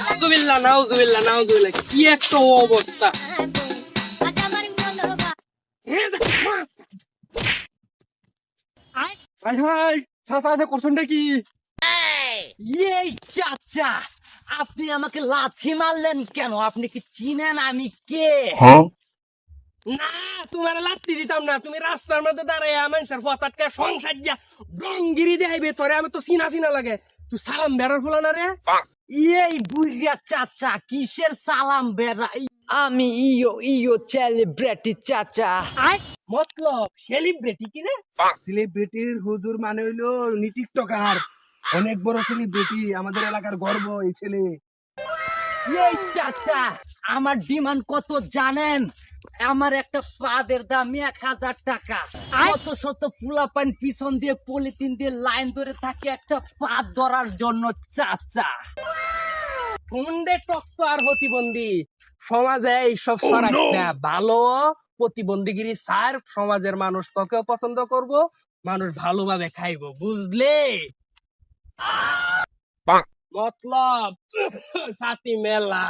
নাউজুবিল্লাহ নাউজুবিল্লাহ নাউজুবিল্লাহ, কি একটা অবস্থা। হাই হাই, চাচা এটা করছেনটা কি? এই চাচা, আপনি আমাকে লাথি মারলেন কেন? আপনি কি চিনেন আমি কে? না, তোমার লাত্তি দিতাম না। তুমি রাস্তার মধ্যে দাঁড়াইয়া মানুষের পতাটকে সংসার যা ডঙ্গিরি দেখাইবে তোরে, আমি তো চিনা চিনা লাগে। তুই সালাম বেড়ার ফুলা না রে? এই বুড়িয়া চাচা, কিসের সালাম বেড়া? আমি ইয়ো ইয়ো সেলিব্রিটি চাচা। মতলব সেলিব্রিটি কি রে? সেলিব্রিটির হুজুর মানে হইলো টিকটকার, অনেক বড় সেলিব্রিটি, আমাদের এলাকার গর্ব এই ছেলে। এই চাচা, আমার ডিমান্ড কত জানেন? আমার একটা পাদের দাম 1,000 টাকা। শত শত পোলাপান পিছন দিয়ে পলিথিন দিয়ে লাইন ধরে থাকে একটা পাদ ধরার জন্য চাচা। হুন্ডে টক্ত আর প্রতিবন্ধী সমাজে এইসব সরাইস না। ভালো প্রতিবন্ধীগিরি স্যার, সমাজের মানুষ তোকেও পছন্দ করব, মানুষ ভালোভাবে খাইবো, বুঝলে? মতলব সাথী মেলা